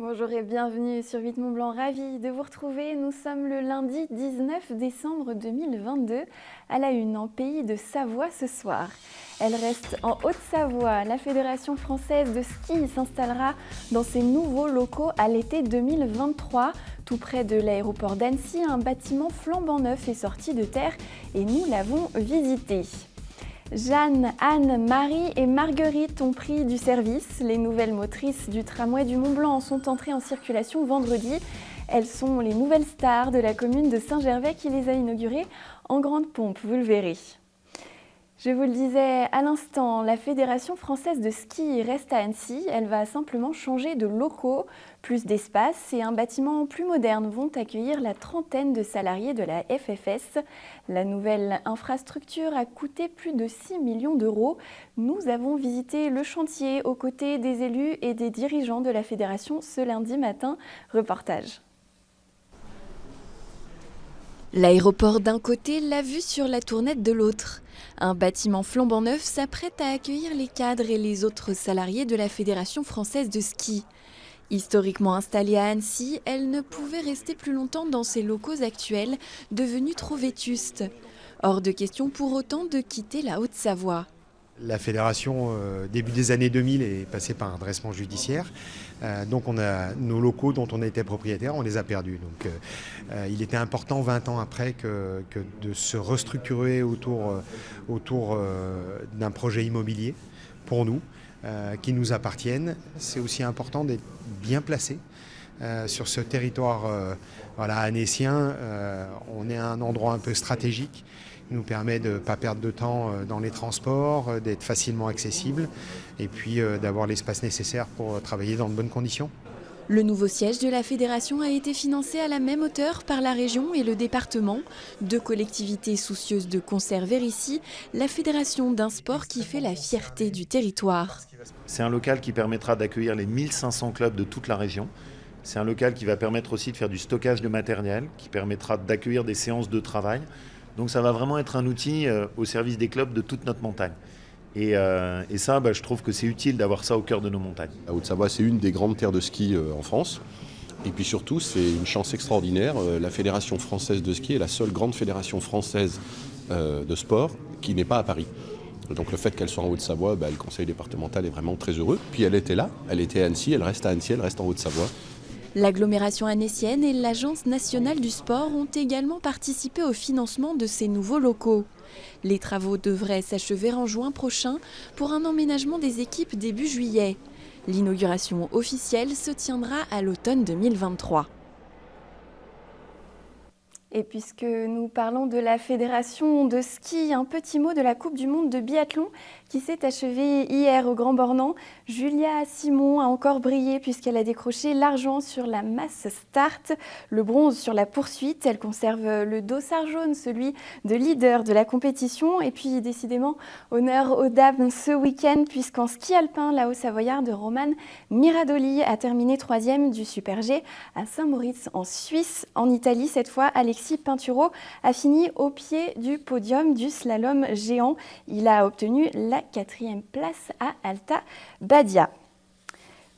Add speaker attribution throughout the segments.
Speaker 1: Bonjour et bienvenue sur Vite Mont Blanc, ravi de vous retrouver. Nous sommes le lundi 19 décembre 2022 à la une en pays de Savoie ce soir. Elle reste en Haute-Savoie. La Fédération française de ski s'installera dans ses nouveaux locaux à l'été 2023. Tout près de l'aéroport d'Annecy, un bâtiment flambant neuf est sorti de terre et nous l'avons visité. Jeanne, Anne, Marie et Marguerite ont pris du service. Les nouvelles motrices du tramway du Mont-Blanc sont entrées en circulation vendredi. Elles sont les nouvelles stars de la commune de Saint-Gervais qui les a inaugurées en grande pompe, vous le verrez. Je vous le disais à l'instant, la Fédération française de ski reste à Annecy. Elle va simplement changer de locaux, plus d'espace et un bâtiment plus moderne vont accueillir la trentaine de salariés de la FFS. La nouvelle infrastructure a coûté plus de 6 millions d'euros. Nous avons visité le chantier aux côtés des élus et des dirigeants de la Fédération ce lundi matin. Reportage. L'aéroport d'un côté, la vue sur la Tournette de l'autre. Un bâtiment flambant neuf s'apprête à accueillir les cadres et les autres salariés de la Fédération française de ski. Historiquement installée à Annecy, elle ne pouvait rester plus longtemps dans ses locaux actuels, devenus trop vétustes. Hors de question pour autant de quitter la Haute-Savoie.
Speaker 2: La fédération, début des années 2000, est passée par un redressement judiciaire. Donc on a nos locaux dont on était propriétaire, on les a perdus. Donc il était important 20 ans après que de se restructurer autour d'un projet immobilier pour nous, qui nous appartienne. C'est aussi important d'être bien placé sur ce territoire annécien. On est à un endroit un peu stratégique. Nous permet de ne pas perdre de temps dans les transports, d'être facilement accessible et puis d'avoir l'espace nécessaire pour travailler dans de bonnes conditions.
Speaker 1: Le nouveau siège de la Fédération a été financé à la même hauteur par la région et le département. Deux collectivités soucieuses de conserver ici la fédération d'un sport qui fait la fierté du territoire.
Speaker 3: C'est un local qui permettra d'accueillir les 1500 clubs de toute la région. C'est un local qui va permettre aussi de faire du stockage de matériel, qui permettra d'accueillir des séances de travail. Donc ça va vraiment être un outil au service des clubs de toute notre montagne. Et ça, je trouve que c'est utile d'avoir ça au cœur de nos montagnes.
Speaker 4: La Haute-Savoie, c'est une des grandes terres de ski en France. Et puis surtout, c'est une chance extraordinaire. La Fédération française de ski est la seule grande fédération française de sport qui n'est pas à Paris. Donc le fait qu'elle soit en Haute-Savoie, le conseil départemental est vraiment très heureux. Puis elle était là, elle était à Annecy, elle reste à Annecy, elle reste en Haute-Savoie.
Speaker 1: L'agglomération annécienne et l'Agence nationale du sport ont également participé au financement de ces nouveaux locaux. Les travaux devraient s'achever en juin prochain pour un emménagement des équipes début juillet. L'inauguration officielle se tiendra à l'automne 2023. Et puisque nous parlons de la Fédération de ski, un petit mot de la Coupe du monde de biathlon qui s'est achevée hier au Grand Bornand. Julia Simon a encore brillé puisqu'elle a décroché l'argent sur la masse start, le bronze sur la poursuite. Elle conserve le dossard jaune, celui de leader de la compétition. Et puis décidément, honneur aux dames ce week-end puisqu'en ski alpin, la Haut-Savoyarde Romane Miradoli a terminé 3e du Super G à Saint-Moritz en Suisse. En Italie, cette fois, Alexis Pinturo a fini au pied du podium du slalom géant. Il a obtenu la 4e place à Alta Badia.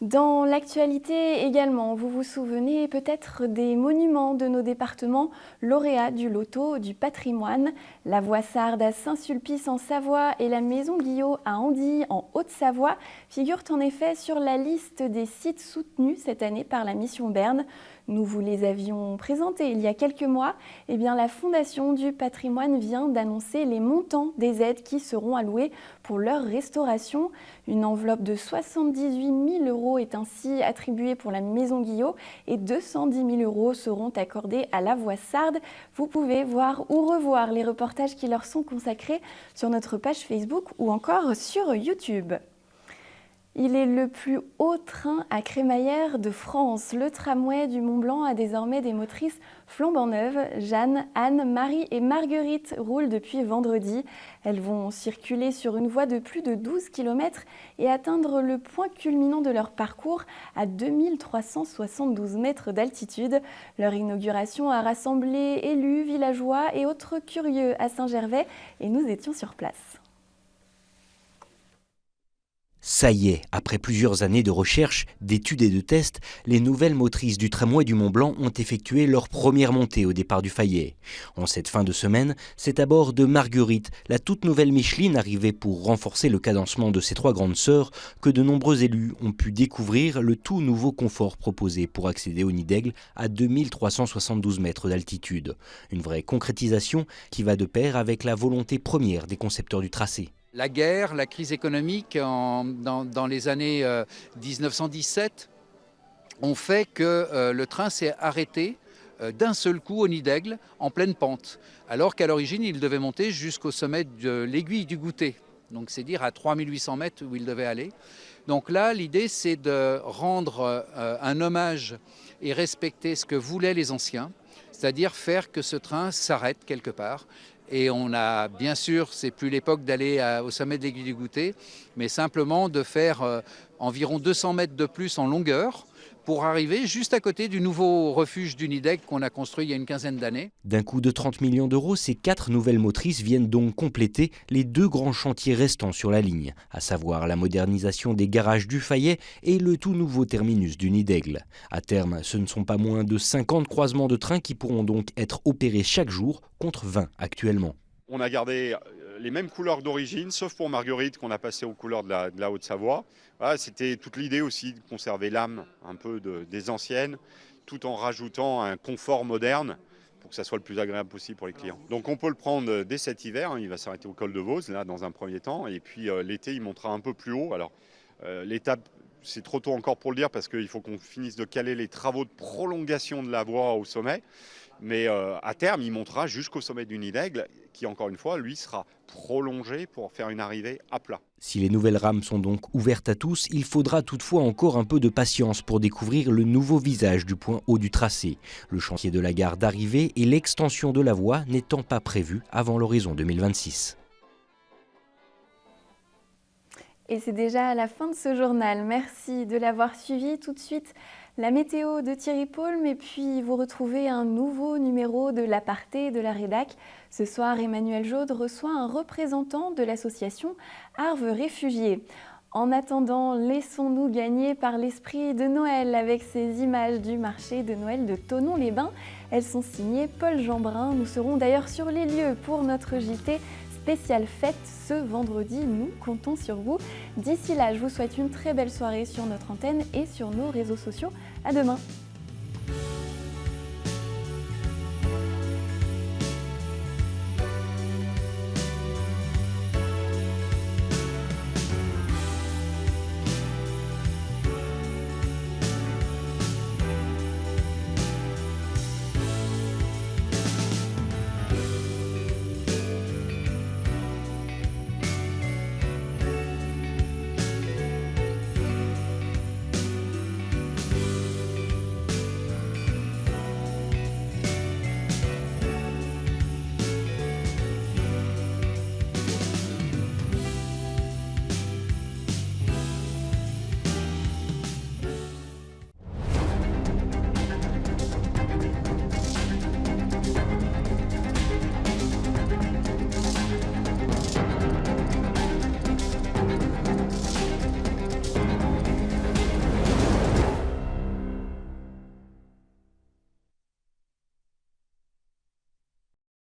Speaker 1: Dans l'actualité également, vous vous souvenez peut-être des monuments de nos départements lauréats du loto du patrimoine. La Voissarde à Saint-Sulpice en Savoie et la Maison Guillot à Andilly en Haute-Savoie figurent en effet sur la liste des sites soutenus cette année par la Mission Berne. Nous vous les avions présentés il y a quelques mois. Eh bien, la Fondation du patrimoine vient d'annoncer les montants des aides qui seront allouées pour leur restauration. Une enveloppe de 78 000 € est ainsi attribuée pour la Maison Guillot et 210 000 € seront accordés à la Voissarde. Vous pouvez voir ou revoir les reportages qui leur sont consacrés sur notre page Facebook ou encore sur YouTube. Il est le plus haut train à crémaillère de France. Le tramway du Mont-Blanc a désormais des motrices flambant neuves. Jeanne, Anne, Marie et Marguerite roulent depuis vendredi. Elles vont circuler sur une voie de plus de 12 km et atteindre le point culminant de leur parcours à 2372 mètres d'altitude. Leur inauguration a rassemblé élus, villageois et autres curieux à Saint-Gervais et nous étions sur place.
Speaker 5: Ça y est, après plusieurs années de recherche, d'études et de tests, les nouvelles motrices du tramway du Mont-Blanc ont effectué leur première montée au départ du Fayet. En cette fin de semaine, c'est à bord de Marguerite, la toute nouvelle Micheline arrivée pour renforcer le cadencement de ses trois grandes sœurs, que de nombreux élus ont pu découvrir le tout nouveau confort proposé pour accéder au Nid d'Aigle à 2372 mètres d'altitude. Une vraie concrétisation qui va de pair avec la volonté première des concepteurs du tracé.
Speaker 6: La guerre, la crise économique dans les années 1917 ont fait que le train s'est arrêté d'un seul coup au Nid d'Aigle en pleine pente, alors qu'à l'origine il devait monter jusqu'au sommet de l'aiguille du Goutet, donc c'est dire à 3800 mètres où il devait aller. Donc là l'idée c'est de rendre un hommage et respecter ce que voulaient les anciens, c'est-à-dire faire que ce train s'arrête quelque part. Et on a, bien sûr, c'est plus l'époque d'aller au sommet de l'aiguille du Goutet, mais simplement de faire environ 200 mètres de plus en longueur pour arriver juste à côté du nouveau refuge du Nid d'Aigle qu'on a construit il y a une quinzaine d'années.
Speaker 5: D'un coût de 30 millions d'euros, ces 4 nouvelles motrices viennent donc compléter les 2 grands chantiers restants sur la ligne, à savoir la modernisation des garages du Fayet et le tout nouveau terminus du Nid d'Aigle. À terme, ce ne sont pas moins de 50 croisements de trains qui pourront donc être opérés chaque jour, contre 20 actuellement.
Speaker 7: On a gardé les mêmes couleurs d'origine, sauf pour Marguerite qu'on a passé aux couleurs de la Haute-Savoie. Voilà, c'était toute l'idée aussi de conserver l'âme un peu des anciennes, tout en rajoutant un confort moderne pour que ça soit le plus agréable possible pour les clients. Donc on peut le prendre dès cet hiver, il va s'arrêter au col de Vos, là dans un premier temps, et puis l'été il montera un peu plus haut. Alors l'étape, c'est trop tôt encore pour le dire parce qu'il faut qu'on finisse de caler les travaux de prolongation de la voie au sommet. Mais à terme, il montera jusqu'au sommet du Nid d'Aigle, qui encore une fois, lui, sera prolongé pour faire une arrivée à plat.
Speaker 5: Si les nouvelles rames sont donc ouvertes à tous, il faudra toutefois encore un peu de patience pour découvrir le nouveau visage du point haut du tracé. Le chantier de la gare d'arrivée et l'extension de la voie n'étant pas prévus avant l'horizon 2026.
Speaker 1: Et c'est déjà la fin de ce journal. Merci de l'avoir suivi. Tout de suite, la météo de Thierry Paulme et puis vous retrouvez un nouveau numéro de l'Aparté de la Rédac. Ce soir, Emmanuel Jaude reçoit un représentant de l'association Arve Réfugiés. En attendant, laissons-nous gagner par l'esprit de Noël avec ces images du marché de Noël de Thonon-les-Bains. Elles sont signées Paul Jeanbrun. Nous serons d'ailleurs sur les lieux pour notre JT spéciale fête ce vendredi. Nous comptons sur vous. D'ici là, je vous souhaite une très belle soirée sur notre antenne et sur nos réseaux sociaux. À demain.